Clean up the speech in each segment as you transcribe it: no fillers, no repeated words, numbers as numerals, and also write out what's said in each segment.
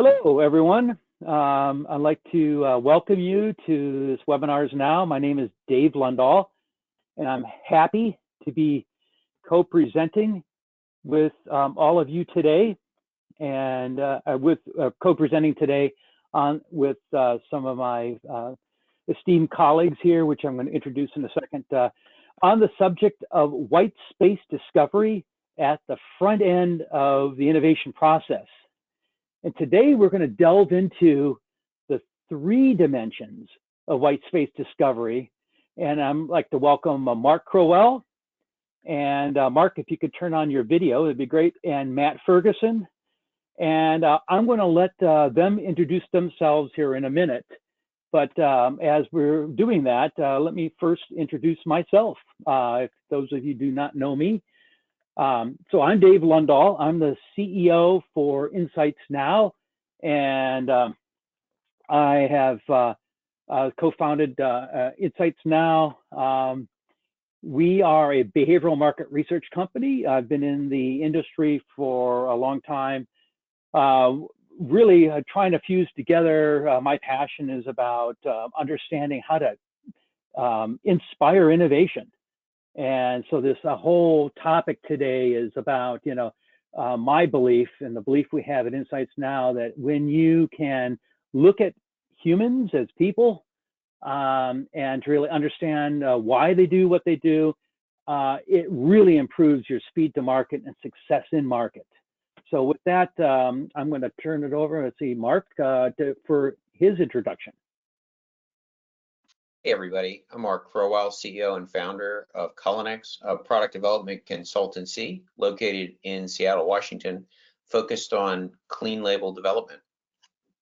Hello, everyone. I'd like to welcome you to this Webinars Now. My name is Dave Lundahl, and I'm happy to be co-presenting with all of you today, and with co-presenting today with some of my esteemed colleagues here, which I'm going to introduce in a second, on the subject of white space discovery at the front end of the innovation process. And today we're going to delve into the 3 dimensions of white space discovery. And I'd like to welcome Mark Crowell. And Mark, if you could turn on your video, it'd be great. And Matt Ferguson. And I'm going to let them introduce themselves here in a minute. But as we're doing that, let me first introduce myself. If those of you do not know me. So I'm Dave Lundahl. I'm the CEO for InsightsNow, and I have co-founded InsightsNow. We are a behavioral market research company. I've been in the industry for a long time, really trying to fuse together. My passion is about understanding how to inspire innovation. And so this whole topic today is about, my belief and the belief we have at InsightsNow that when you can look at humans as people and to really understand why they do what they do, it really improves your speed to market and success in market. So with that, I'm going to turn it over to Mark for his introduction. Hey everybody, I'm Mark Crowell, CEO and founder of CuliNex, a product development consultancy located in Seattle, Washington, focused on clean label development.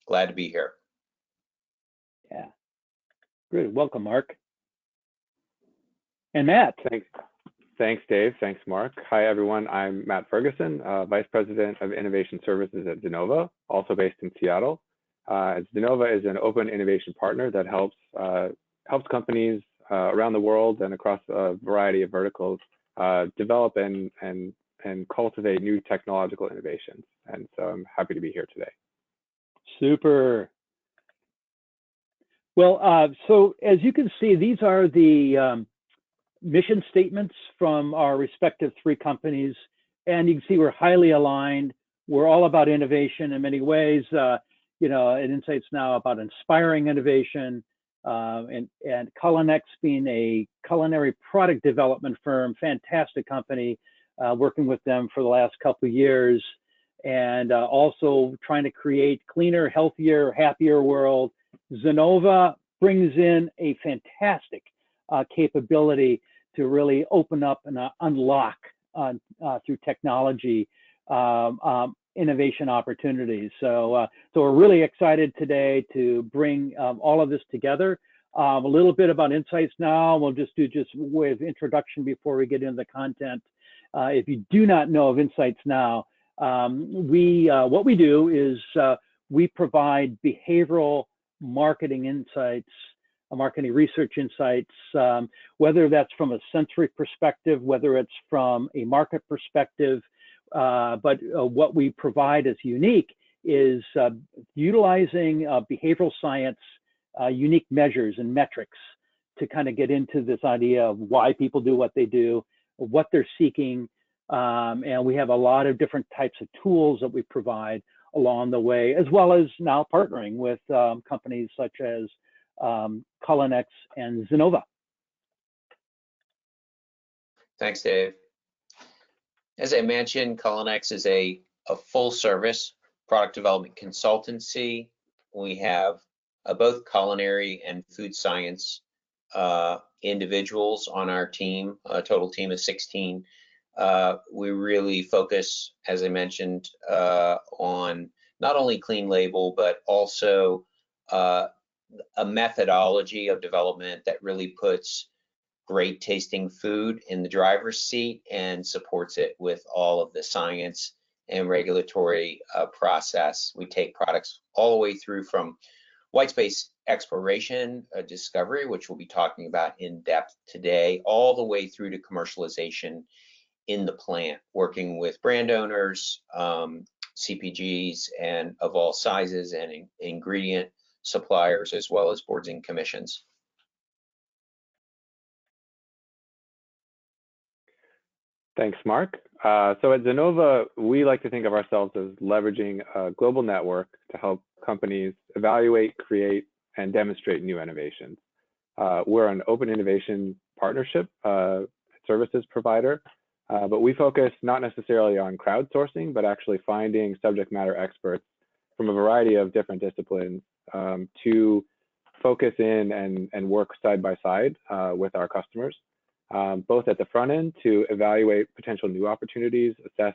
Glad to be here. Yeah, good. Welcome, Mark. And Matt. Thanks, Dave. Thanks, Mark. Hi, everyone. I'm Matt Ferguson, Vice President of Innovation Services at Xinova, also based in Seattle. Xinova is an open innovation partner that helps companies around the world and across a variety of verticals develop and cultivate new technological innovations. And so I'm happy to be here today. Super. Well, so as you can see, these are the mission statements from our respective 3 companies. And you can see we're highly aligned. We're all about innovation in many ways. At InsightsNow about inspiring innovation. And CuliNex being a culinary product development firm, fantastic company, working with them for the last couple of years, and also trying to create cleaner, healthier, happier world. Xinova brings in a fantastic capability to really open up and unlock through technology innovation opportunities. So we're really excited today to bring all of this together. A little bit about InsightsNow. We'll just do with introduction before we get into the content. If you do not know of InsightsNow, what we do is we provide behavioral marketing insights, marketing research insights, whether that's from a sensory perspective, whether it's from a market perspective. But what we provide as unique is utilizing behavioral science, unique measures and metrics to kind of get into this idea of why people do what they do, what they're seeking. And we have a lot of different types of tools that we provide along the way, as well as now partnering with companies such as CuliNex and Xinova. Thanks, Dave. As I mentioned, CuliNex is a full service product development consultancy. We have both culinary and food science individuals on our team, a total team of 16. We really focus, as I mentioned, on not only clean label, but also a methodology of development that really puts great tasting food in the driver's seat and supports it with all of the science and regulatory process. We take products all the way through from white space exploration, discovery, which we'll be talking about in depth today, all the way through to commercialization in the plant, working with brand owners, CPGs and of all sizes and ingredient suppliers, as well as boards and commissions. Thanks, Mark. So at Xinova, we like to think of ourselves as leveraging a global network to help companies evaluate, create, and demonstrate new innovations. We're an open innovation partnership services provider, but we focus not necessarily on crowdsourcing, but actually finding subject matter experts from a variety of different disciplines to focus in and work side by side with our customers, both at the front end to evaluate potential new opportunities, assess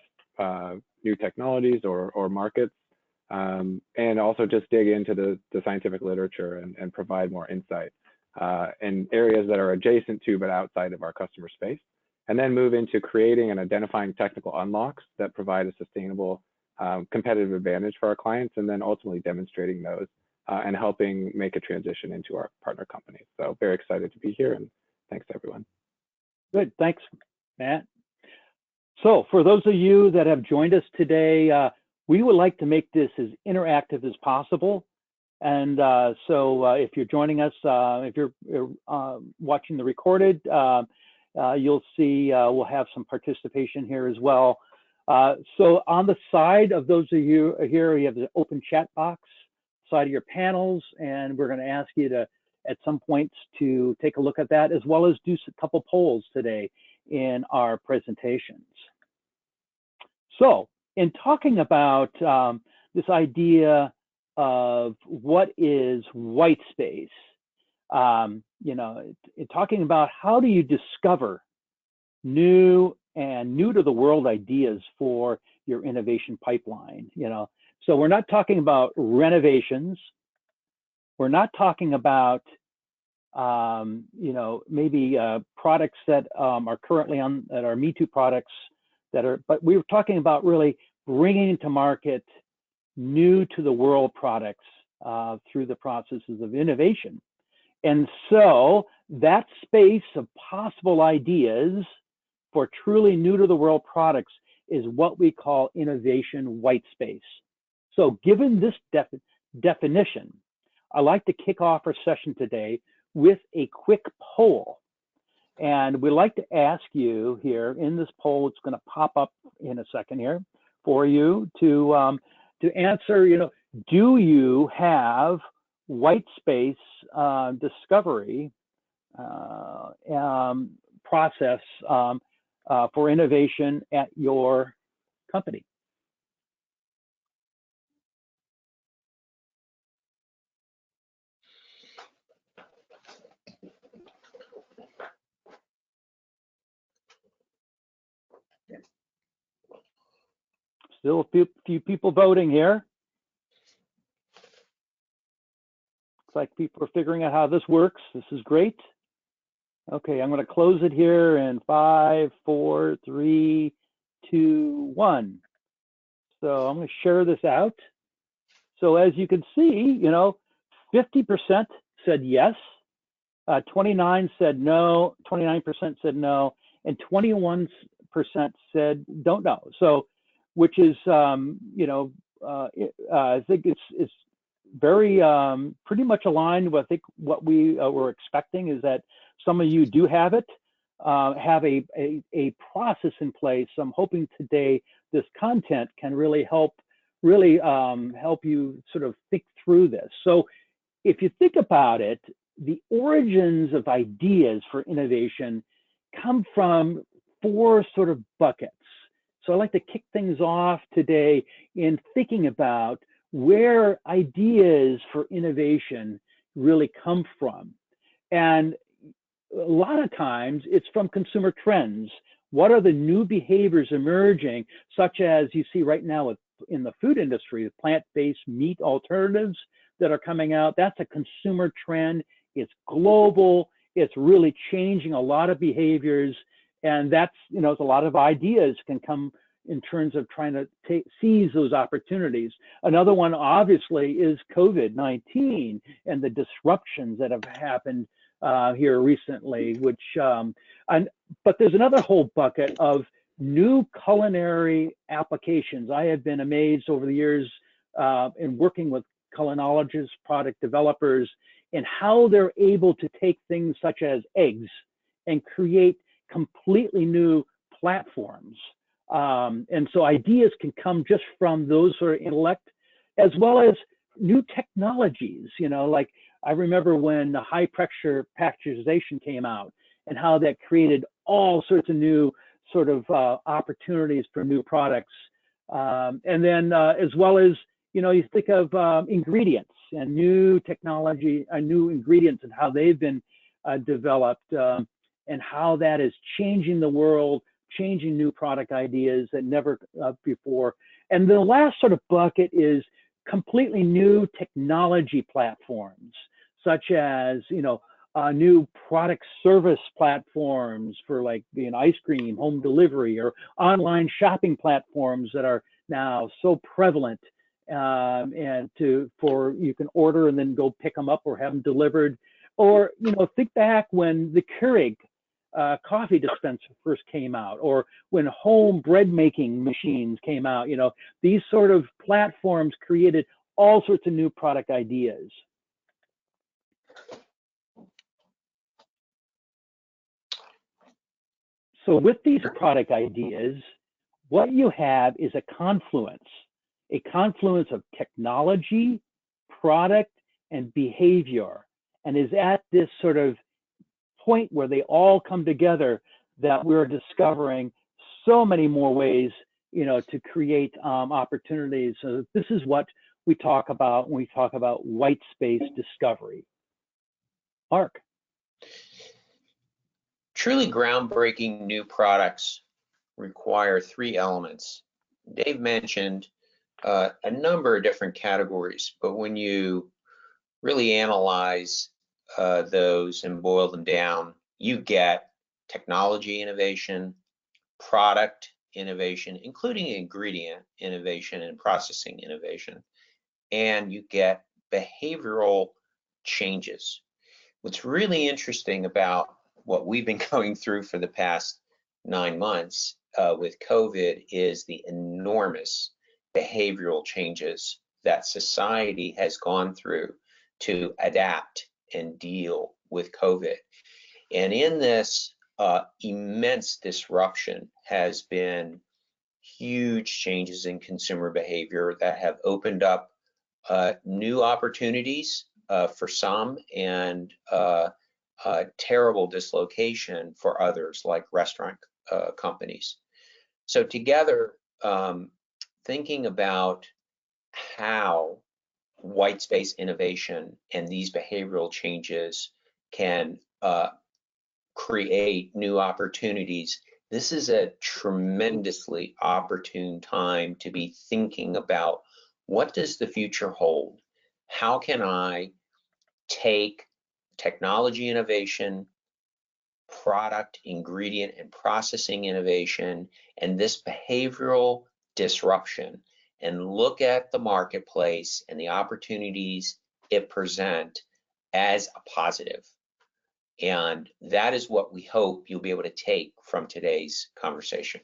new technologies or markets, and also just dig into the scientific literature and provide more insight in areas that are adjacent to but outside of our customer space, and then move into creating and identifying technical unlocks that provide a sustainable competitive advantage for our clients, and then ultimately demonstrating those and helping make a transition into our partner companies. So very excited to be here, and thanks everyone. Good, thanks, Matt. So for those of you that have joined us today, we would like to make this as interactive as possible. And so if you're joining us, if you're watching the recorded, you'll see we'll have some participation here as well. So on the side of those of you here, you have the open chat box, side of your panels, and we're going to ask you to, at some points, to take a look at that, as well as do a couple polls today in our presentations. So in talking about this idea of what is white space, you know, in talking about how do you discover new to the world ideas for your innovation pipeline, you know. So we're not talking about renovations. We're not talking about, you know, maybe products that are currently on, that are Me Too products that are, but we were talking about really bringing to market new to the world products through the processes of innovation. And so that space of possible ideas for truly new to the world products is what we call innovation white space. So given this definition, I'd like to kick off our session today with a quick poll. And we'd like to ask you here in this poll, it's going to pop up in a second here for you to answer, you know, do you have white space discovery process for innovation at your company? Still a few people voting here. Looks like people are figuring out how this works. This is great. Okay, I'm going to close it here in 5, 4, 3, 2, 1. So I'm going to share this out. So as you can see, you know, 50% said yes, 29 said no, 29% said no, and 21% said don't know. So, which is, you know, I think it's very pretty much aligned with, I think, what we were expecting is that some of you do have it, have a process in place. So I'm hoping today this content can really help you sort of think through this. So if you think about it, the origins of ideas for innovation come from 4 sort of buckets. So I'd like to kick things off today in thinking about where ideas for innovation really come from. And a lot of times it's from consumer trends. What are the new behaviors emerging, such as you see right now in the food industry, plant-based meat alternatives that are coming out? That's a consumer trend. It's global. It's really changing a lot of behaviors. And that's, you know, a lot of ideas can come in terms of trying to seize those opportunities. Another one, obviously, is COVID-19 and the disruptions that have happened here recently, which, but there's another whole bucket of new culinary applications. I have been amazed over the years in working with culinologists, product developers, and how they're able to take things such as eggs and create completely new platforms. And so ideas can come just from those sort of intellect, as well as new technologies. You know, like I remember when the high pressure pasteurization came out and how that created all sorts of new sort of opportunities for new products. And then as well as, you know, you think of ingredients and new technology, new ingredients and how they've been developed and how that is changing the world, changing new product ideas that never before. And the last sort of bucket is completely new technology platforms, such as, you know, new product service platforms for like, you know, ice cream, home delivery, or online shopping platforms that are now so prevalent, and for you can order and then go pick them up or have them delivered. Or, you know, think back when the Keurig coffee dispenser first came out, or when home bread making machines came out. You know, these sort of platforms created all sorts of new product ideas. So with these product ideas, what you have is a confluence of technology, product, and behavior, and is at this sort of point where they all come together that we're discovering so many more ways, you know, to create opportunities. So this is what we talk about when we talk about white space discovery. Mark. Truly groundbreaking new products require three elements. Dave mentioned a number of different categories, but when you really analyze those and boil them down, you get technology innovation, product innovation, including ingredient innovation and processing innovation, and you get behavioral changes. What's really interesting about what we've been going through for the past 9 months with COVID is the enormous behavioral changes that society has gone through to adapt and deal with COVID. And in this immense disruption has been huge changes in consumer behavior that have opened up new opportunities for some and terrible dislocation for others, like restaurant companies. So together, thinking about how white space innovation and these behavioral changes can create new opportunities, this is a tremendously opportune time to be thinking about what does the future hold? How can I take technology innovation, product, ingredient, and processing innovation, and this behavioral disruption, and look at the marketplace and the opportunities it presents as a positive? And that is what we hope you'll be able to take from today's conversation.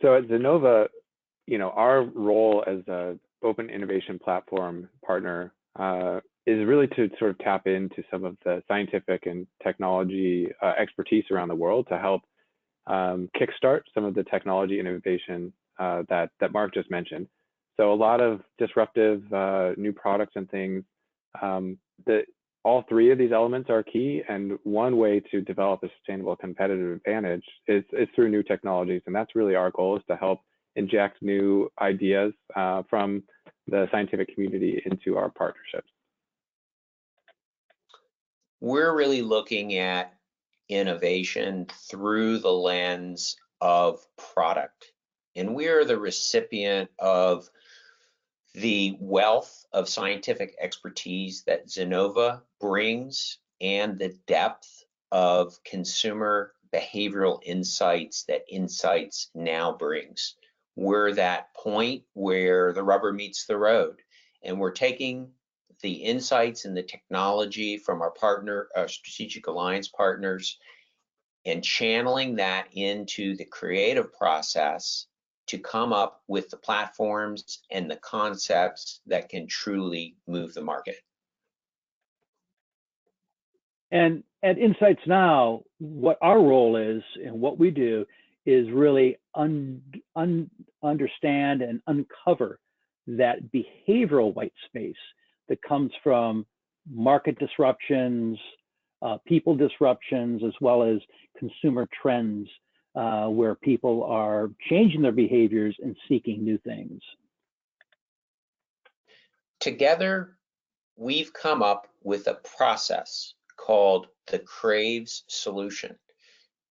So at Xinova, you know, our role as an open innovation platform partner is really to sort of tap into some of the scientific and technology expertise around the world to help kickstart some of the technology innovation that Mark just mentioned. So a lot of disruptive new products and things. All three of these elements are key, and one way to develop a sustainable competitive advantage is through new technologies, and that's really our goal, is to help inject new ideas from the scientific community into our partnerships. We're really looking at innovation through the lens of product, and we're the recipient of the wealth of scientific expertise that Xinova brings and the depth of consumer behavioral insights that InsightsNow brings. we're that point where the rubber meets the road, and we're taking the insights and the technology from our strategic alliance partners, and channeling that into the creative process to come up with the platforms and the concepts that can truly move the market. And at InsightsNow, what our role is and what we do is really understand and uncover that behavioral white space that comes from market disruptions, people disruptions, as well as consumer trends, where people are changing their behaviors and seeking new things. Together, we've come up with a process called the CRAVES solution.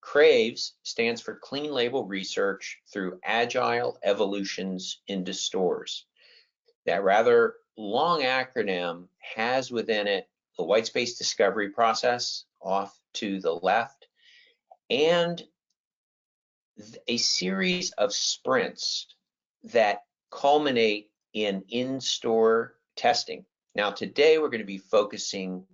CRAVES stands for Clean Label Research through Agile Evolutions into Stores. That rather long acronym has within it the white space discovery process off to the left, and a series of sprints that culminate in in-store testing. Now, today we're going to be focusing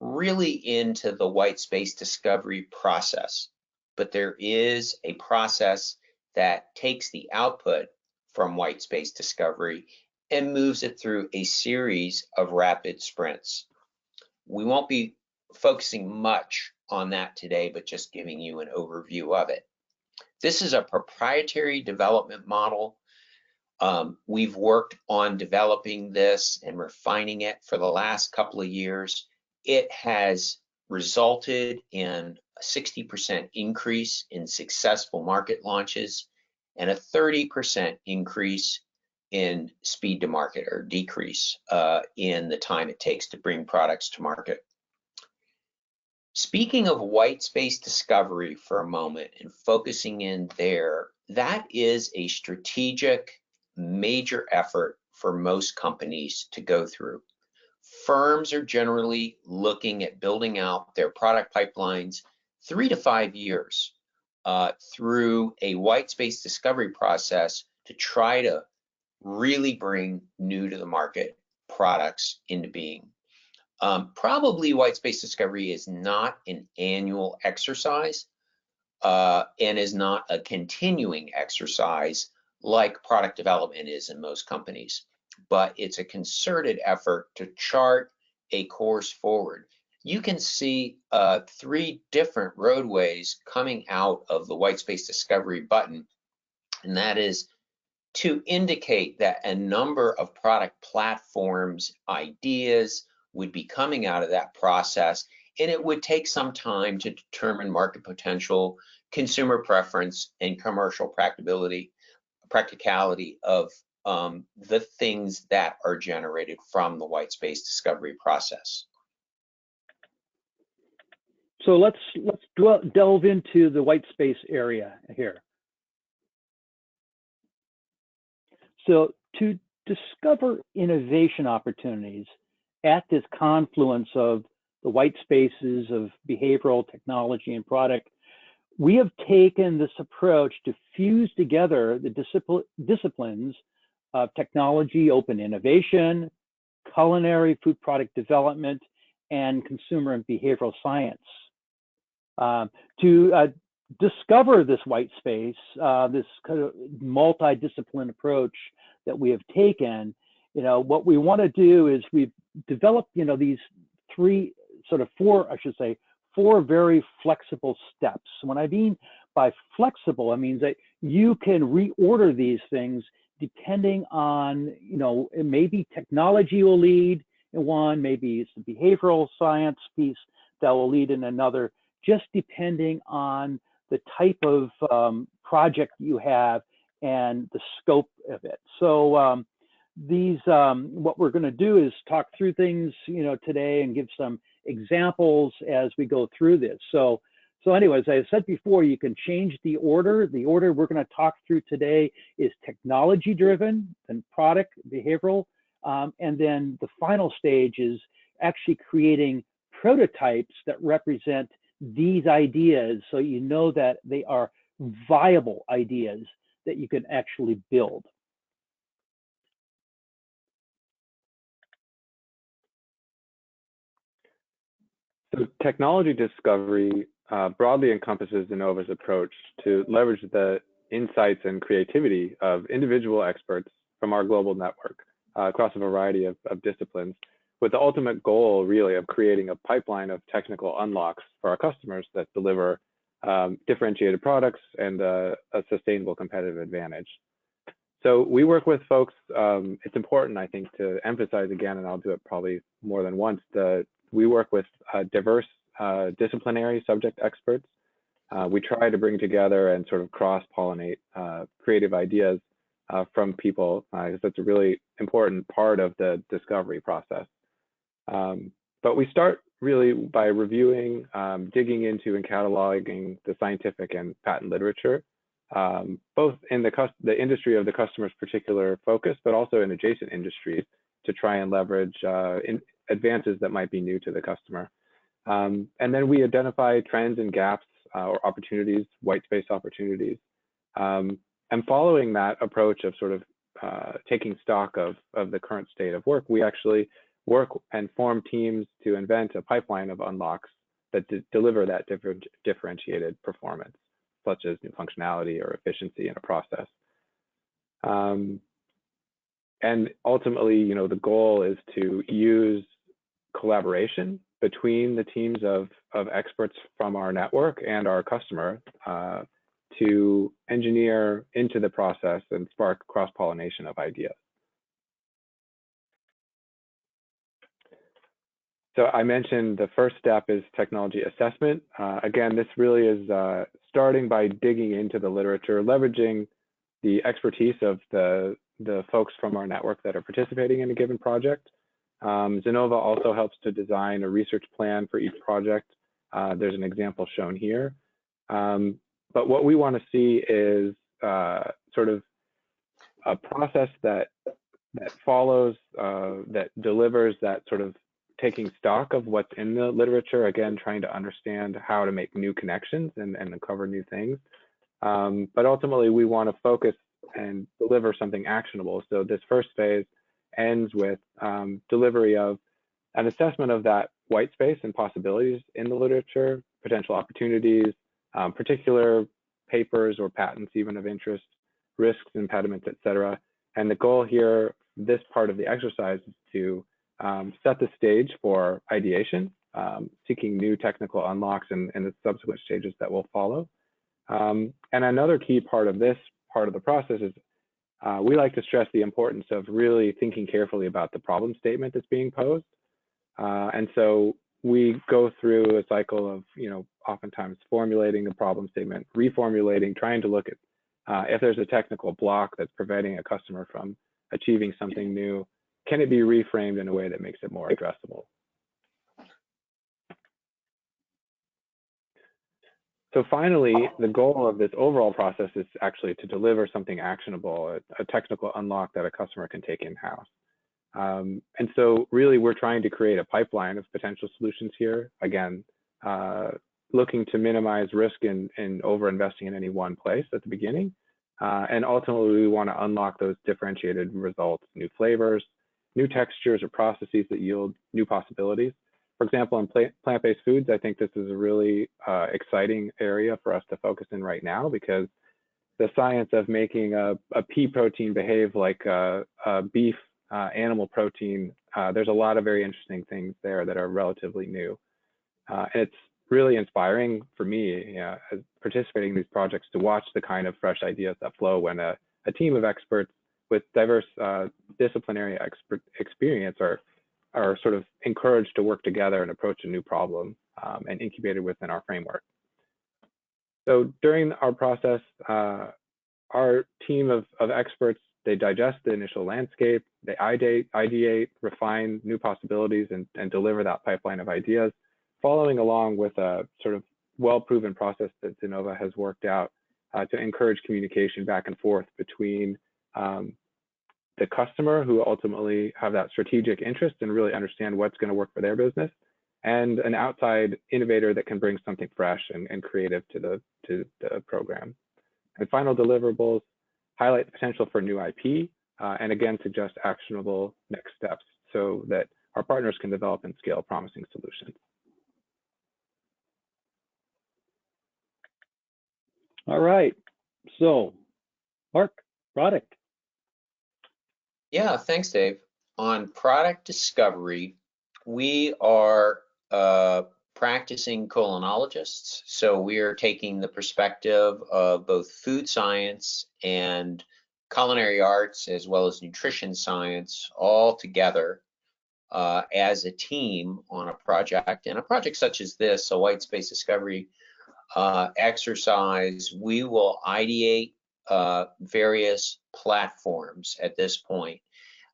really into the white space discovery process, but there is a process that takes the output from white space discovery and moves it through a series of rapid sprints. We won't be focusing much on that today, but just giving you an overview of it. This is a proprietary development model. We've worked on developing this and refining it for the last couple of years. It has resulted in a 60% increase in successful market launches and a 30% increase in speed to market, or decrease in the time it takes to bring products to market. Speaking of white space discovery for a moment and focusing in there, that is a strategic major effort for most companies to go through. Firms are generally looking at building out their product pipelines 3 to 5 years through a white space discovery process to try to really bring new to the market products into being. Probably white space discovery is not an annual exercise and is not a continuing exercise like product development is in most companies, but it's a concerted effort to chart a course forward. You can see 3 different roadways coming out of the white space discovery button, and that is to indicate that a number of product platforms, ideas would be coming out of that process, and it would take some time to determine market potential, consumer preference, and commercial practicality of the things that are generated from the white space discovery process. So let's delve into the white space area here. So to discover innovation opportunities at this confluence of the white spaces of behavioral, technology, and product, we have taken this approach to fuse together the disciplines of technology, open innovation, culinary, food product development, and consumer and behavioral science. To discover this white space, this kind of multidiscipline approach that we have taken, what we want to do is we've developed, these four very flexible steps. When I mean by flexible, I mean that you can reorder these things depending on, maybe technology will lead in one, maybe it's the behavioral science piece that will lead in another, just depending on the type of project you have and the scope of it. So what we're going to do is talk through things, today, and give some examples as we go through this. So anyways, as I said before, you can change the order. The order we're going to talk through today is technology driven, then product, behavioral, and then the final stage is actually creating prototypes that represent these ideas, so that they are viable ideas that you can actually build. So technology discovery broadly encompasses Xinova's approach to leverage the insights and creativity of individual experts from our global network across a variety of disciplines, with the ultimate goal really of creating a pipeline of technical unlocks for our customers that deliver differentiated products and a sustainable competitive advantage. So we work with folks, it's important, I think, to emphasize again, and I'll do it probably more than once, we work with diverse disciplinary subject experts. We try to bring together and sort of cross-pollinate creative ideas from people, because that's a really important part of the discovery process. But we start really by reviewing, digging into and cataloging the scientific and patent literature, both in the industry of the customer's particular focus, but also in adjacent industries to try and leverage advances that might be new to the customer. And then we identify trends and gaps or opportunities, white space opportunities. And following that approach of sort of taking stock of the current state of work, we actually work and form teams to invent a pipeline of unlocks that deliver that differentiated performance, such as new functionality or efficiency in a process. And ultimately, you know, the goal is to use collaboration between the teams of experts from our network and our customer to engineer into the process and spark cross-pollination of ideas. So I mentioned the first step is technology assessment. Again, this really is starting by digging into the literature, leveraging the expertise of the folks from our network that are participating in a given project. Xinova also helps to design a research plan for each project. There's an example shown here. But what we want to see is sort of a process that follows, that delivers that sort of taking stock of what's in the literature, again, trying to understand how to make new connections and uncover new things. But ultimately, we want to focus and deliver something actionable. So this first phase ends with delivery of an assessment of that white space and possibilities in the literature, potential opportunities, particular papers or patents even of interest, risks, impediments, et cetera. And the goal here, this part of the exercise, is to set the stage for ideation, seeking new technical unlocks and the subsequent stages that will follow. And another key part of this part of the process is we like to stress the importance of really thinking carefully about the problem statement that's being posed. And so we go through a cycle of, you know, oftentimes formulating a problem statement, reformulating, trying to look at if there's a technical block that's preventing a customer from achieving something new, can it be reframed in a way that makes it more addressable? So finally, the goal of this overall process is actually to deliver something actionable, a technical unlock that a customer can take in-house. And so really, we're trying to create a pipeline of potential solutions here. Again, looking to minimize risk in over-investing in any one place at the beginning. And ultimately, we want to unlock those differentiated results, new flavors, new textures or processes that yield new possibilities. For example, in plant-based foods, I think this is a really exciting area for us to focus in right now, because the science of making a pea protein behave like a beef animal protein, there's a lot of very interesting things there that are relatively new. And it's really inspiring for me, as participating in these projects, to watch the kind of fresh ideas that flow when a team of experts with diverse disciplinary experience are sort of encouraged to work together and approach a new problem and incubated within our framework. So during our process, our team of experts, they digest the initial landscape, they ideate, refine new possibilities, and deliver that pipeline of ideas, following along with a sort of well-proven process that Xinova has worked out to encourage communication back and forth between the customer, who ultimately have that strategic interest and really understand what's going to work for their business, and an outside innovator that can bring something fresh and creative to the program. And final deliverables, highlight the potential for new IP, and again, suggest actionable next steps so that our partners can develop and scale promising solutions. All right, so Mark, product. Yeah, thanks, Dave. On product discovery, we are practicing culinologists. So we are taking the perspective of both food science and culinary arts, as well as nutrition science, all together as a team on a project. And a project such as this, a white space discovery exercise, we will ideate various platforms at this point.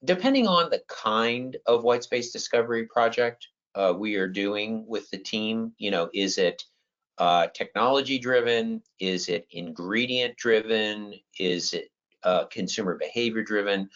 Depending on the kind of white space discovery project we are doing with the team, is it technology driven? Is it ingredient driven? Is it consumer behavior driven?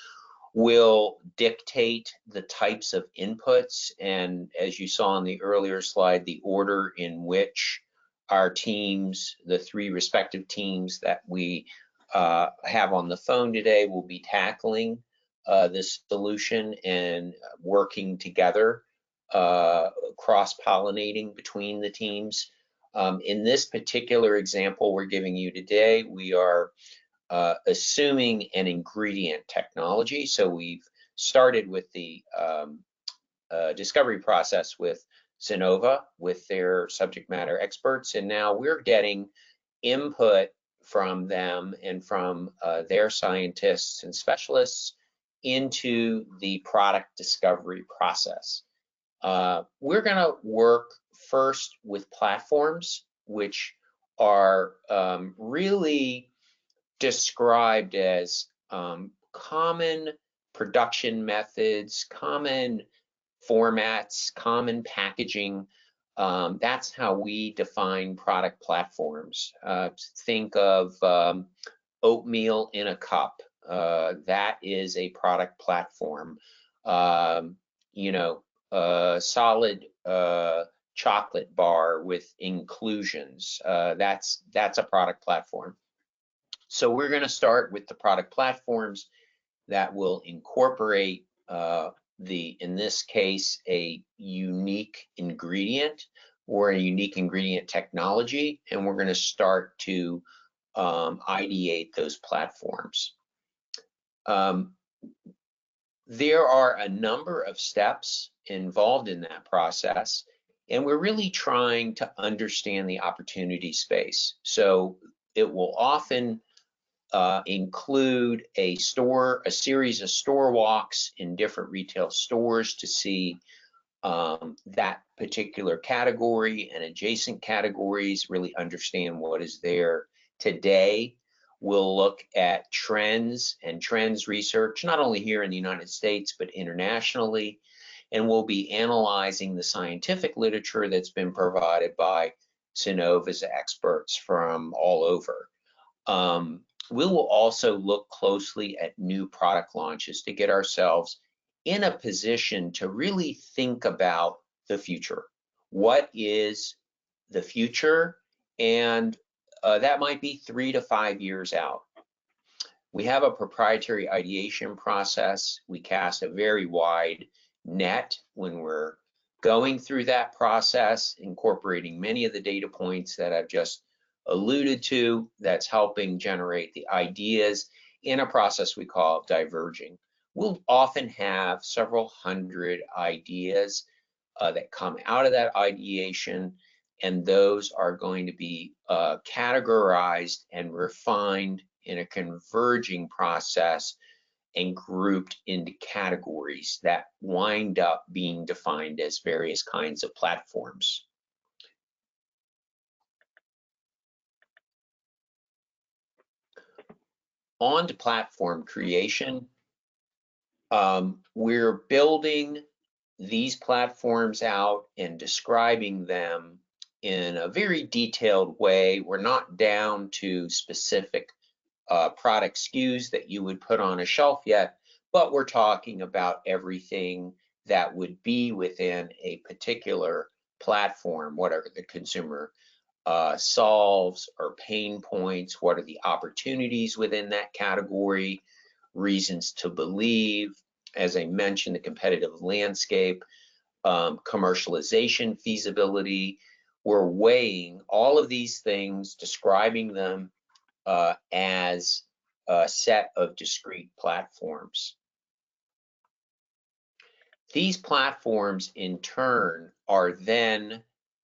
Will dictate the types of inputs. And as you saw in the earlier slide, the order in which our teams, the three respective teams that we have on the phone today, will be tackling this solution and working together, cross-pollinating between the teams. In this particular example we're giving you today, we are assuming an ingredient technology. So we've started with the discovery process with Xinova, with their subject matter experts, and now we're getting input from them and from their scientists and specialists into the product discovery process. We're going to work first with platforms which are really described as common production methods, common formats, common packaging. That's how we define product platforms. Think of oatmeal in a cup. That is a product platform. Solid chocolate bar with inclusions. That's a product platform. So we're going to start with the product platforms that will incorporate in this case, a unique ingredient or a unique ingredient technology, and we're going to start to ideate those platforms. There are a number of steps involved in that process, and we're really trying to understand the opportunity space. So it will often include a series of store walks in different retail stores to see that particular category and adjacent categories, really understand what is there today. We'll look at trends and trends research, not only here in the United States, but internationally, and we'll be analyzing the scientific literature that's been provided by Xinova's experts from all over. We will also look closely at new product launches to get ourselves in a position to really think about the future. What is the future? And that might be 3 to 5 years out. We have a proprietary ideation process. We cast a very wide net when we're going through that process, incorporating many of the data points that I've just alluded to, that's helping generate the ideas in a process we call diverging. We'll often have several hundred ideas that come out of that ideation, and those are going to be categorized and refined in a converging process and grouped into categories that wind up being defined as various kinds of platforms. On to platform creation. We're building these platforms out and describing them in a very detailed way. We're not down to specific product SKUs that you would put on a shelf yet, but we're talking about everything that would be within a particular platform. What are the consumer solves or pain points? What are the opportunities within that category? Reasons to believe, as I mentioned, the competitive landscape, commercialization feasibility. We're weighing all of these things, describing them as a set of discrete platforms. These platforms in turn are then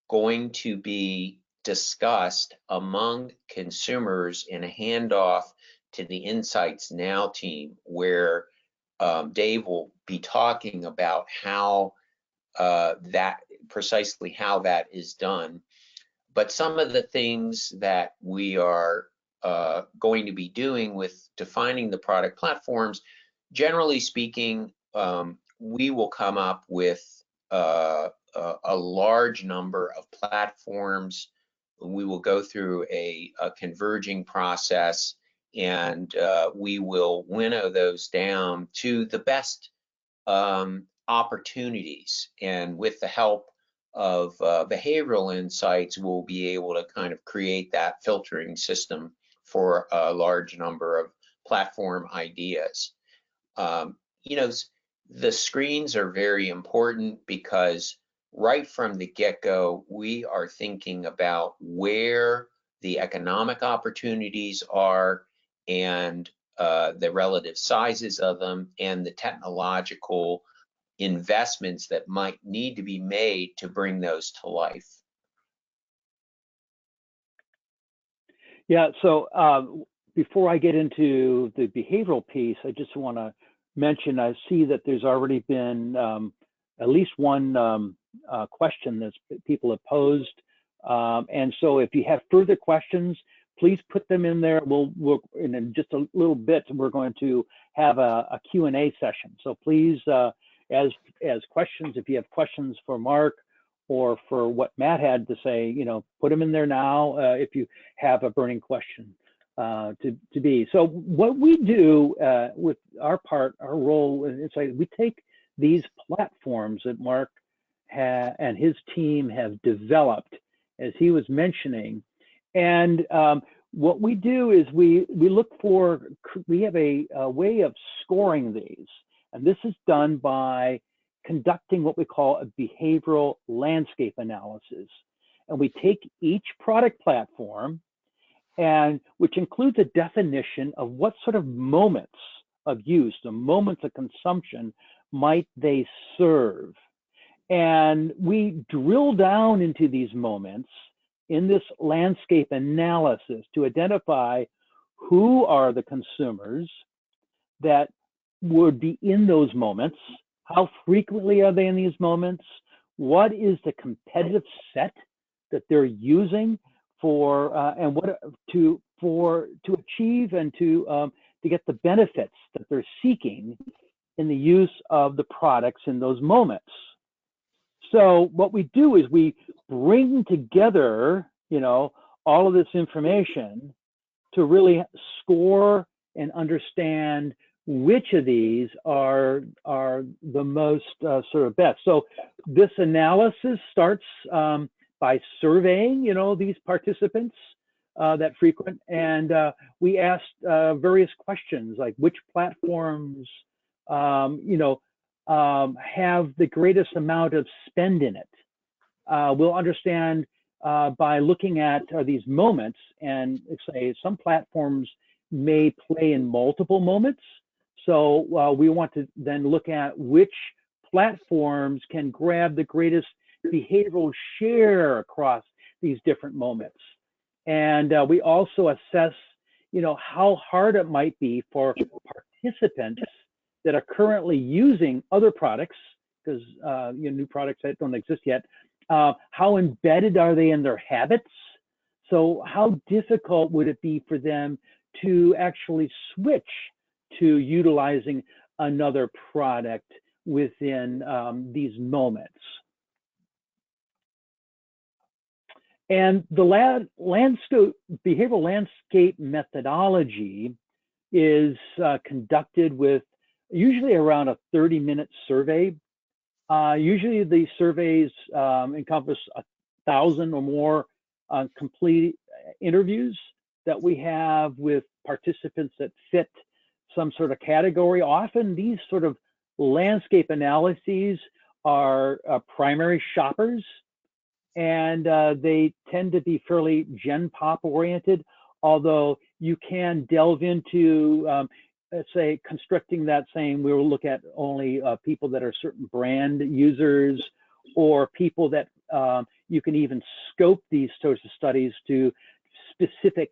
going to be discussed among consumers in a handoff to the InsightsNow team, where Dave will be talking about how precisely how that is done. But some of the things that we are going to be doing with defining the product platforms, generally speaking, we will come up with a large number of platforms. We will go through a converging process, and we will winnow those down to the best opportunities. And with the help of behavioral insights, we'll be able to kind of create that filtering system for a large number of platform ideas. You know, the screens are very important because right from the get-go, we are thinking about where the economic opportunities are and the relative sizes of them and the technological investments that might need to be made to bring those to life. Yeah, so before I get into the behavioral piece, I just want to mention, I see that there's already been at least one question that people have posed. And so if you have further questions, please put them in there. We'll in just a little bit, we're going to have a Q&A session. So please, as questions, if you have questions for Mark or for what Matt had to say, you know, put them in there now if you have a burning question to be. So what we do with our role in Insight, we take these platforms that Mark and his team have developed, as he was mentioning, and what we do is we look for, we have a way of scoring these, and this is done by conducting what we call a behavioral landscape analysis. And we take each product platform, and which includes a definition of what sort of moments of use, the moments of consumption might they serve. And we drill down into these moments in this landscape analysis to identify who are the consumers that would be in those moments, how frequently are they in these moments, what is the competitive set that they're using for and what to achieve and to get the benefits that they're seeking in the use of the products in those moments. So what we do is we bring together, you know, all of this information to really score and understand which of these are the most sort of best. So this analysis starts by surveying, you know, these participants that frequent, and we asked various questions like which platforms, you know, have the greatest amount of spend in it. We'll understand by looking at these moments, and say some platforms may play in multiple moments. So we want to then look at which platforms can grab the greatest behavioral share across these different moments. And we also assess, you know, how hard it might be for participants that are currently using other products, because you know, new products that don't exist yet. How embedded are they in their habits? So how difficult would it be for them to actually switch to utilizing another product within these moments? And the behavioral landscape methodology is conducted with usually around a 30-minute survey. Usually the surveys encompass 1,000 or more complete interviews that we have with participants that fit some sort of category. Often these sort of landscape analyses are primary shoppers, and they tend to be fairly gen pop oriented, although you can delve into, let's say, constructing that saying we will look at only people that are certain brand users, or people that you can even scope these sorts of studies to specific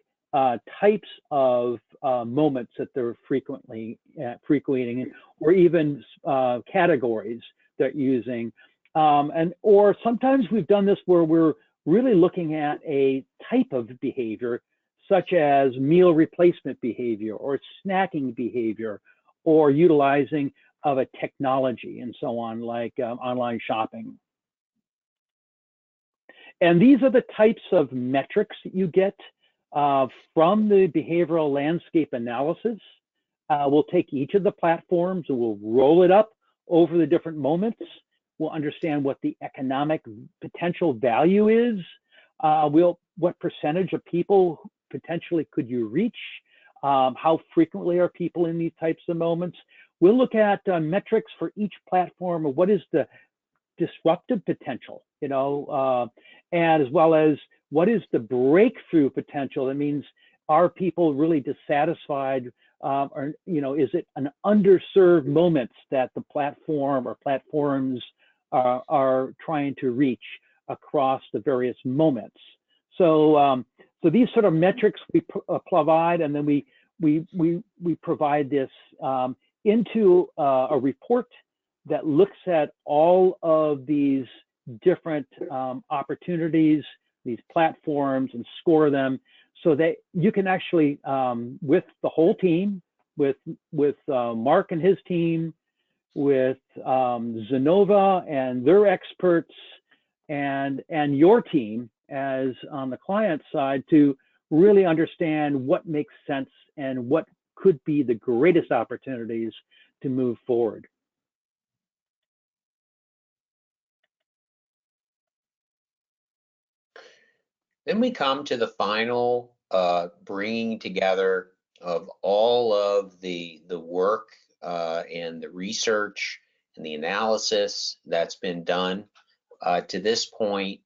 types of moments that they're frequently frequenting, or even categories they're using. Or sometimes we've done this where we're really looking at a type of behavior, such as meal replacement behavior or snacking behavior, or utilizing of a technology and so on, like online shopping. And these are the types of metrics that you get from the behavioral landscape analysis. We'll take each of the platforms and we'll roll it up over the different moments. We'll understand what the economic potential value is. What percentage of people potentially could you reach? How frequently are people in these types of moments? We'll look at metrics for each platform of what is the disruptive potential, and as well as what is the breakthrough potential. That means, are people really dissatisfied, or is it an underserved moments that the platform or platforms are trying to reach across the various moments? So these sort of metrics we provide, and then we provide this into a report that looks at all of these different opportunities, these platforms, and score them, so that you can actually, with the whole team, with Mark and his team, with Xinova and their experts, and your team as on the client side, to really understand what makes sense and what could be the greatest opportunities to move forward. Then we come to the final bringing together of all of the work and the research and the analysis that's been done to this point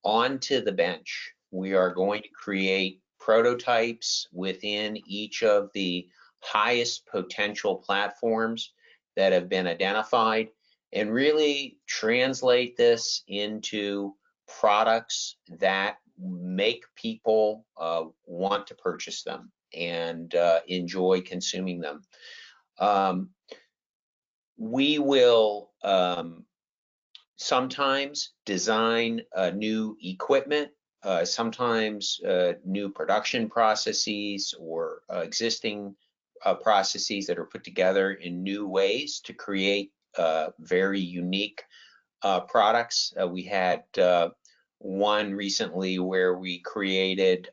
onto the bench. We are going to create prototypes within each of the highest potential platforms that have been identified, and really translate this into products that make people want to purchase them and enjoy consuming them. We will sometimes design new equipment, sometimes new production processes, or existing processes that are put together in new ways to create very unique products. We had one recently where we created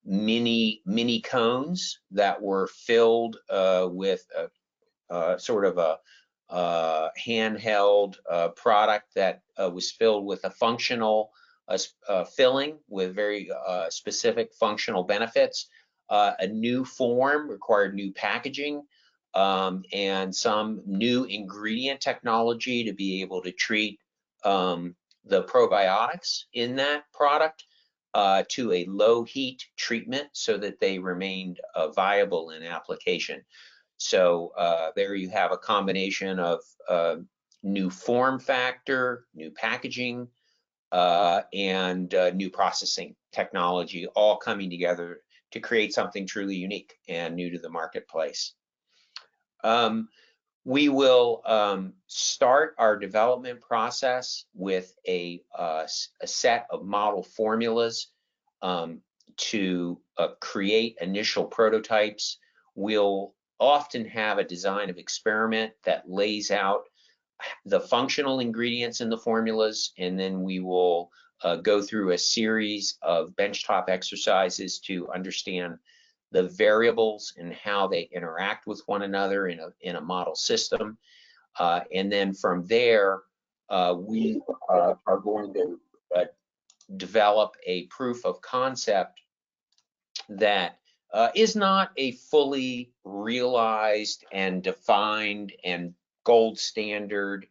mini cones that were filled with a sort of a handheld product that was filled with a functional filling with very specific functional benefits. A new form required new packaging, and some new ingredient technology to be able to treat the probiotics in that product to a low heat treatment so that they remained viable in application. So there you have a combination of new form factor, new packaging, and new processing technology, all coming together to create something truly unique and new to the marketplace. We will start our development process with a set of model formulas to create initial prototypes. We'll often have a design of experiment that lays out the functional ingredients in the formulas, and then we will go through a series of benchtop exercises to understand the variables and how they interact with one another in a model system. And then from there, we are going to develop a proof of concept that is not a fully realized and defined and gold standard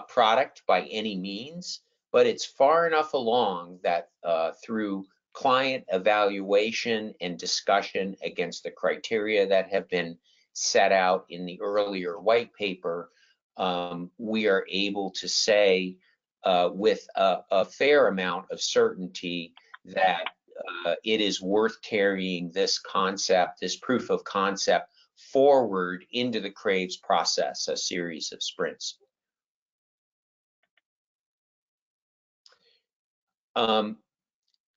product by any means, but it's far enough along that through client evaluation and discussion against the criteria that have been set out in the earlier white paper, we are able to say with a fair amount of certainty that it is worth carrying this concept, this proof of concept, forward into the CRAVES process, a series of sprints.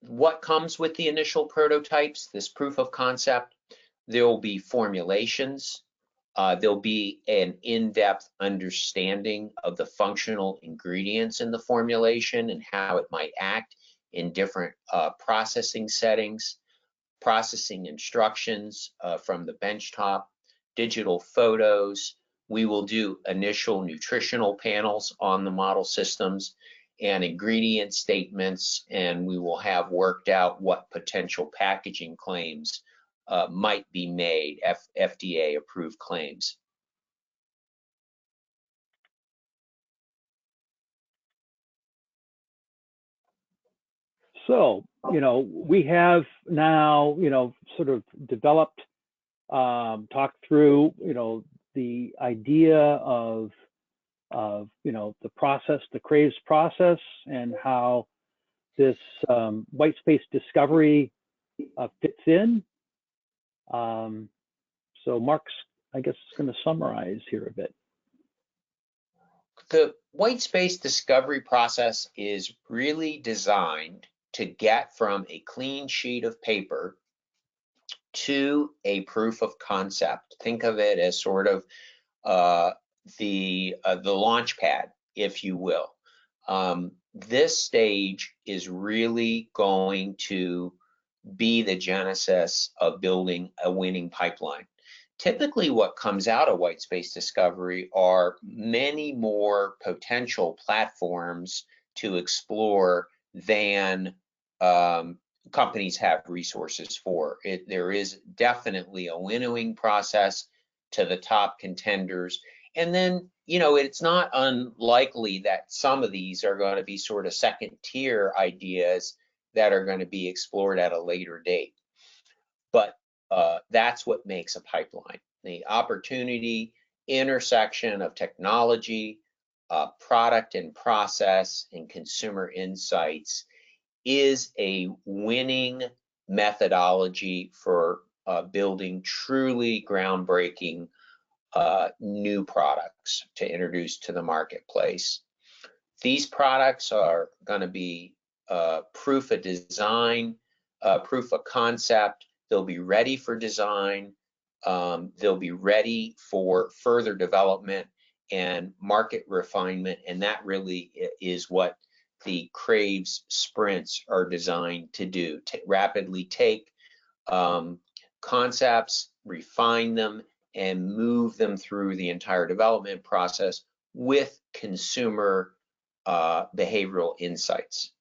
What comes with the initial prototypes, this proof of concept? There will be formulations. There'll be an in-depth understanding of the functional ingredients in the formulation and how it might act in different processing settings, processing instructions from the benchtop, digital photos. We will do initial nutritional panels on the model systems and ingredient statements, and we will have worked out what potential packaging claims might be made, FDA approved claims. So, we have now, sort of developed, talked through, the idea of the process, the CRAVES process, and how this white space discovery fits in. So Mark's, I guess, is going to summarize here a bit. The white space discovery process is really designed to get from a clean sheet of paper to a proof of concept. Think of it as sort of the launch pad, if you will. This stage is really going to be the genesis of building a winning pipeline. Typically, what comes out of white space discovery are many more potential platforms to explore than companies have resources for. There is definitely a winnowing process to the top contenders. And then, it's not unlikely that some of these are going to be sort of second tier ideas that are going to be explored at a later date. But that's what makes a pipeline. The opportunity intersection of technology, product and process, and consumer insights is a winning methodology for building truly groundbreaking new products to introduce to the marketplace. These products are going to be proof of design, proof of concept. They'll be ready for design. They'll be ready for further development and market refinement. And that really is what the CRAVES sprints are designed to do, to rapidly take concepts, refine them, and move them through the entire development process with consumer behavioral insights.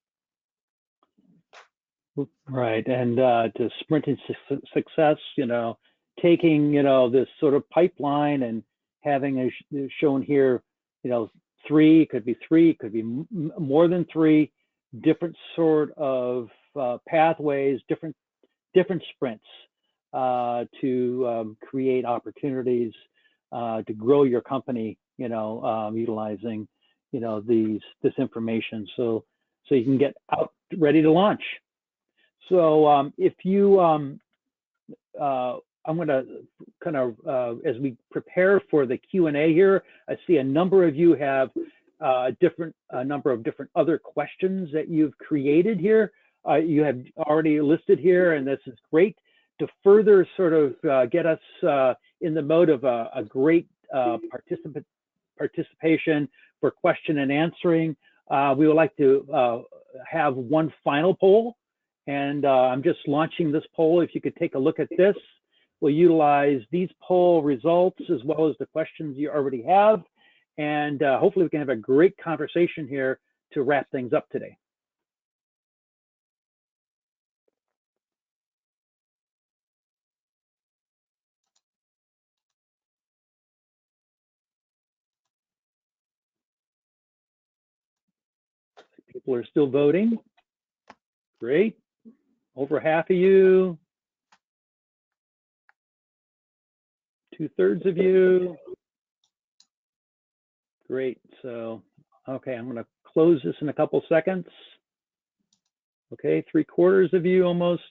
Right, and to sprint into success, taking, this sort of pipeline and having shown here, three, could be more than three different sort of pathways, different sprints to create opportunities to grow your company, utilizing, this information, so you can get out ready to launch. So if you, I'm going to kind of, as we prepare for the Q&A here, I see a number of you have a number of different other questions that you've created here. You have already listed here, and this is great to further sort of get us in the mode of a great participation for question and answering. We would like to have one final poll. And I'm just launching this poll. If you could take a look at this, we'll utilize these poll results as well as the questions you already have. And hopefully we can have a great conversation here to wrap things up today. People are still voting. Great. Over half of you. 2/3 of you. Great. So, okay, I'm going to close this in a couple seconds. Okay, 3/4 of you almost.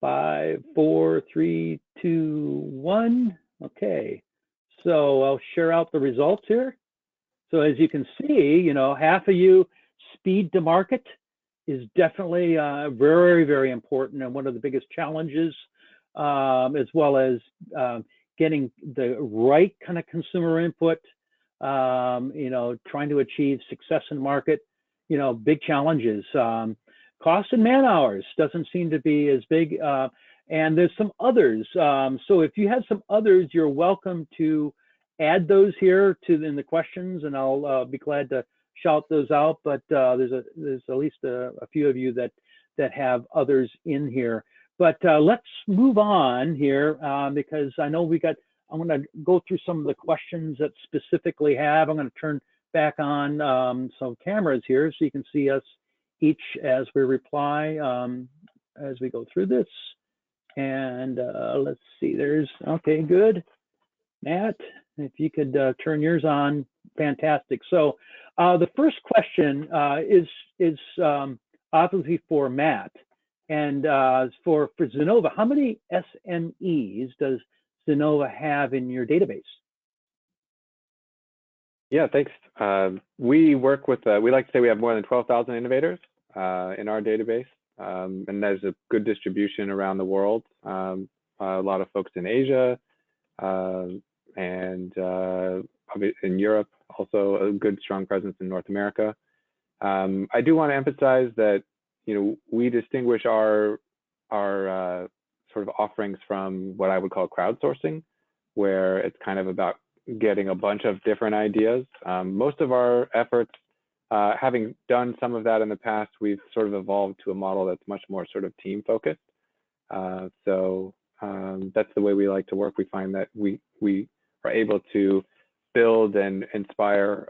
5, 4, 3, 2, 1. Okay, so I'll share out the results here. So as you can see, you know, half of you, speed to market is definitely very, very important and one of the biggest challenges, as well as getting the right kind of consumer input, you know, trying to achieve success in market, you know, big challenges. Cost and man hours doesn't seem to be as big, and there's some others. So if you have some others, you're welcome to add those here in the questions, and I'll be glad to shout those out. But there's at least a few of you that have others in here. But let's move on here because I know I'm going to go through some of the questions that specifically have. I'm going to turn back on some cameras here so you can see us each as we reply as we go through this. And let's see, okay, good. Matt, if you could turn yours on, fantastic. So the first question is obviously for Matt, and for Xinova. How many SMEs does Xinova have in your database? Yeah, thanks. We work with, we like to say we have more than 12,000 innovators in our database, and there's a good distribution around the world. A lot of folks in Asia, and in Europe, also a good, strong presence in North America. I do want to emphasize that, you know, we distinguish our sort of offerings from what I would call crowdsourcing, where it's kind of about getting a bunch of different ideas. Most of our efforts, having done some of that in the past, we've sort of evolved to a model that's much more sort of team focused. So that's the way we like to work. We find that we are able to build and inspire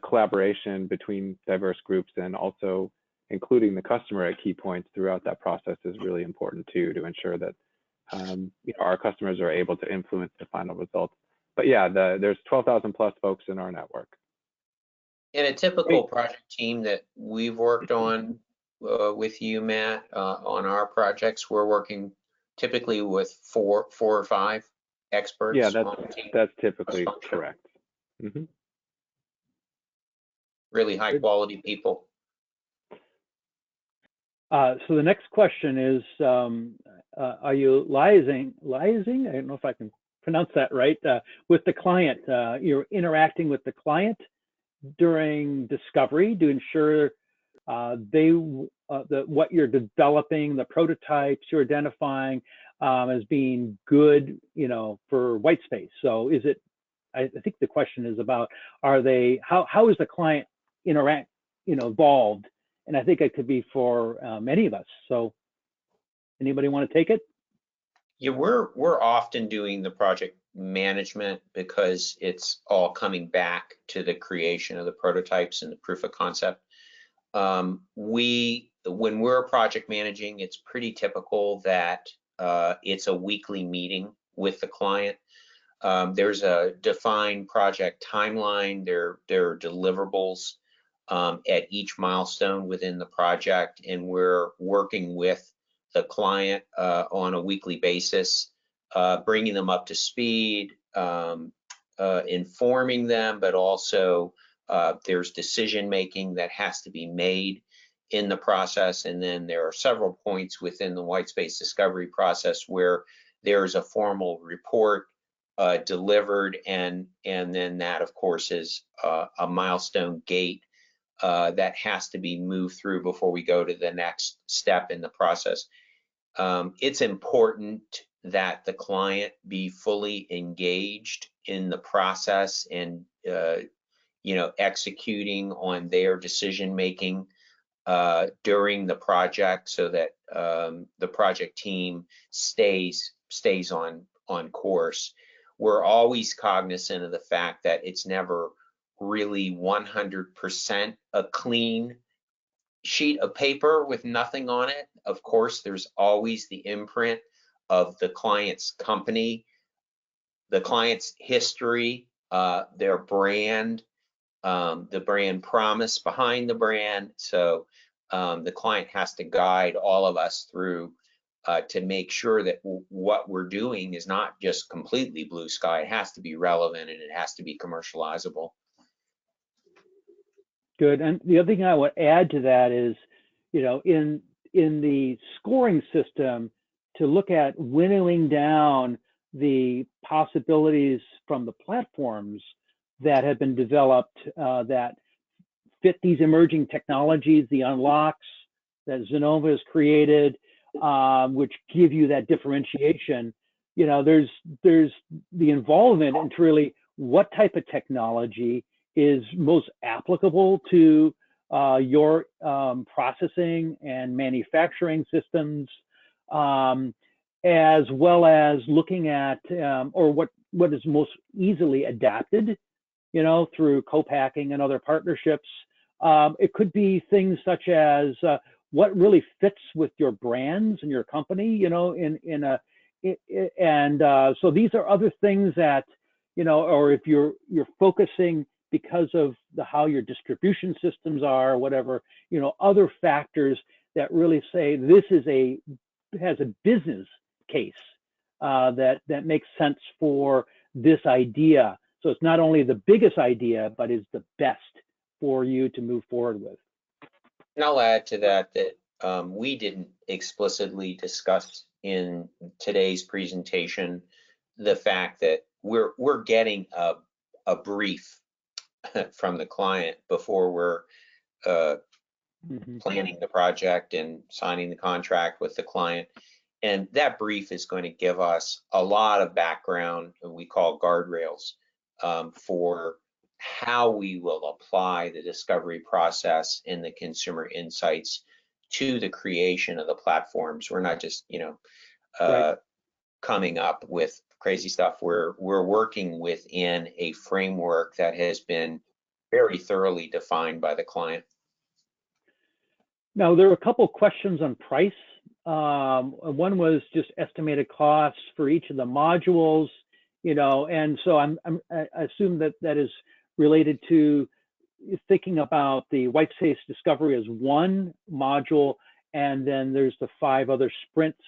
collaboration between diverse groups, and also including the customer at key points throughout that process is really important too, to ensure that you know, our customers are able to influence the final results. But yeah, there's 12,000 plus folks in our network. In a typical project team that we've worked on with you, Matt, on our projects, we're working typically with four or five experts. Yeah, on the team. that's typically correct. Mm-hmm. Really high quality people. So the next question is, are you liaising? I don't know if I can pronounce that right, with the client. You're interacting with the client during discovery to ensure that what you're developing, the prototypes you're identifying as being good, you know, for white space. So is it, I think the question is about, how is the client involved? And I think it could be for many of us. So anybody want to take it? Yeah, we're often doing the project management because it's all coming back to the creation of the prototypes and the proof of concept. When we're project managing, it's pretty typical that it's a weekly meeting with the client. There's a defined project timeline. There are deliverables at each milestone within the project, and we're working with the client on a weekly basis, bringing them up to speed, informing them, but also there's decision making that has to be made in the process. And then there are several points within the white space discovery process where there's a formal report delivered, and then that of course is a milestone gate that has to be moved through before we go to the next step in the process. It's important that the client be fully engaged in the process and executing on their decision making during the project, so that the project team stays on course. We're always cognizant of the fact that it's never really 100% a clean sheet of paper with nothing on it. Of course, there's always the imprint of the client's company, the client's history, their brand, the brand promise behind the brand. So the client has to guide all of us through to make sure that what we're doing is not just completely blue sky. It has to be relevant and it has to be commercializable. Good. And the other thing I would add to that is, you know, in the scoring system, to look at winnowing down the possibilities from the platforms that have been developed that fit these emerging technologies, the unlocks that Xinova has created, which give you that differentiation. You know, there's the involvement into really what type of technology is most applicable to your processing and manufacturing systems, as well as looking at or what is most easily adapted, you know, through co-packing and other partnerships. It could be things such as what really fits with your brands and your company, you know, so these are other things that, you know, or if you're focusing because of how your distribution systems are, or whatever, you know, other factors that really say this has a business case that makes sense for this idea. So it's not only the biggest idea, but is the best for you to move forward with. And I'll add to that we didn't explicitly discuss in today's presentation the fact that we're getting a brief from the client before we're planning the project and signing the contract with the client. And that brief is going to give us a lot of background, we call guardrails, for how we will apply the discovery process and the consumer insights to the creation of the platforms. We're not just, you know, Right. coming up with crazy stuff. We're working within a framework that has been very thoroughly defined by the client. Now, there are a couple of questions on price. One was just estimated costs for each of the modules, you know, and so I assume that is related to thinking about the white space discovery as one module, and then there's the 5 other sprints.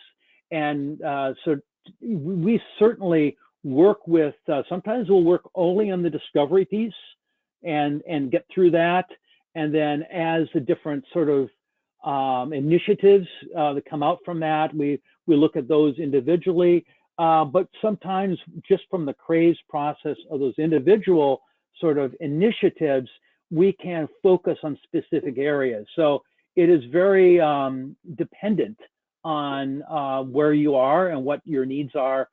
And so we certainly work with, sometimes we'll work only on the discovery piece and get through that. And then as the different sort of initiatives that come out from that, we look at those individually. But sometimes just from the craze process of those individual sort of initiatives, we can focus on specific areas. So it is very dependent on where you are and what your needs are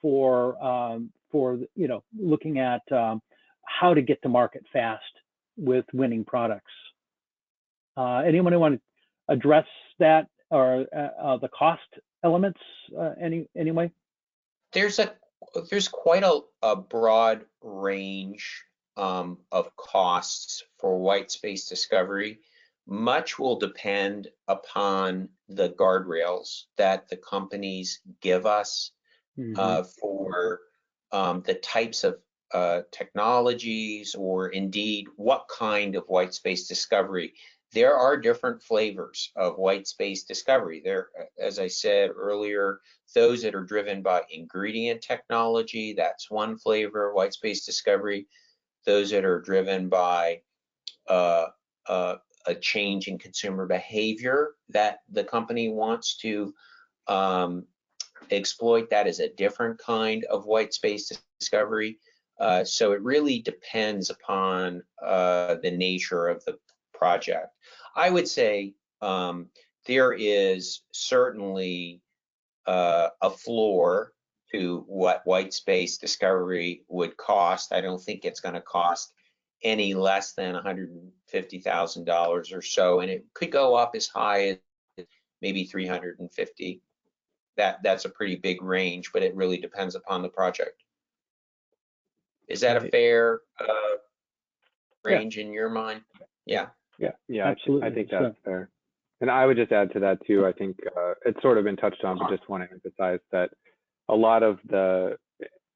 for you know, looking at how to get to market fast with winning products. Anyone who want to address that or the cost elements anyway? There's quite a broad range of costs for white space discovery. Much will depend upon the guardrails that the companies give us for the types of technologies, or indeed what kind of white space discovery. There are different flavors of white space discovery. There, as I said earlier, those that are driven by ingredient technology, that's one flavor of white space discovery. Those that are driven by a change in consumer behavior that the company wants to exploit, that is a different kind of white space discovery. So it really depends upon the nature of the project. I would say there is certainly a floor to what white space discovery would cost. I don't think it's going to cost any less than $150,000 or so, and it could go up as high as maybe $350,000. That's a pretty big range, but it really depends upon the project. Is that a fair range in your mind? Yeah. Yeah, Absolutely. I think that's fair. And I would just add to that too. I think it's sort of been touched on, but just want to emphasize that a lot of the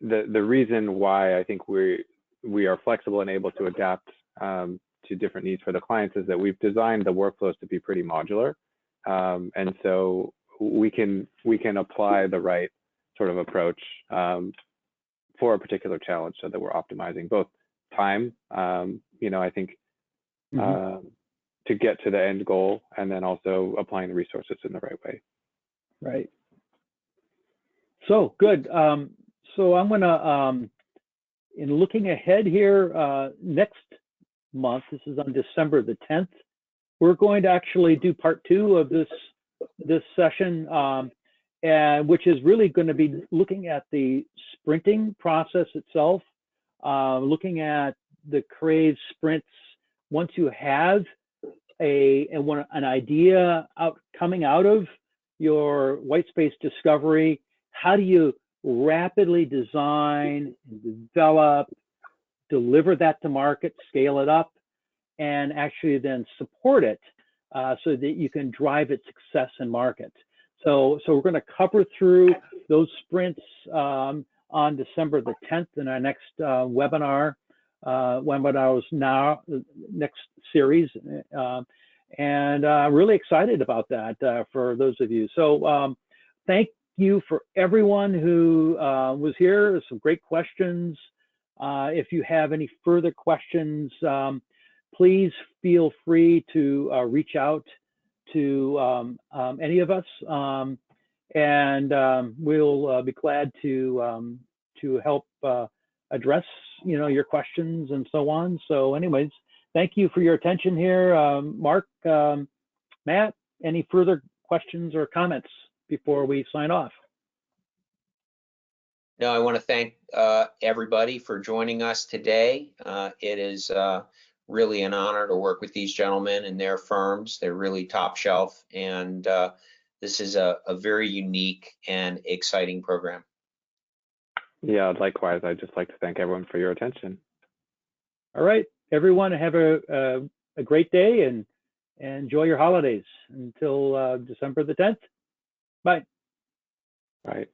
reason why I think we are flexible and able to adapt to different needs for the clients is that we've designed the workflows to be pretty modular, and so we can apply the right sort of approach for a particular challenge, so that we're optimizing both time, I think, to get to the end goal, and then also applying the resources in the right way. Right. So good. So I'm gonna, in looking ahead here, next month, this is on December the 10th, we're going to actually do part 2 of this session, and which is really going to be looking at the sprinting process itself, looking at the CRAVE sprints. Once you have an idea coming out of your white space discovery, how do you rapidly design, develop, deliver that to market, scale it up, and actually then support it so that you can drive its success in market. So we're going to cover through those sprints on December the 10th in our next webinar. Webinars Now, next series, and really excited about that for those of you. So thank you for everyone who was here. There's some great questions. If you have any further questions, please feel free to reach out to any of us, and we'll be glad to help address your questions and so on. So anyways, thank you for your attention here. Mark, Matt, any further questions or comments before we sign off? No, I want to thank everybody for joining us today. It is really an honor to work with these gentlemen and their firms. They're really top shelf, and this is a very unique and exciting program. Yeah, likewise. I'd just like to thank everyone for your attention. All right, everyone, have a great day and enjoy your holidays until December the 10th. Bye. Bye.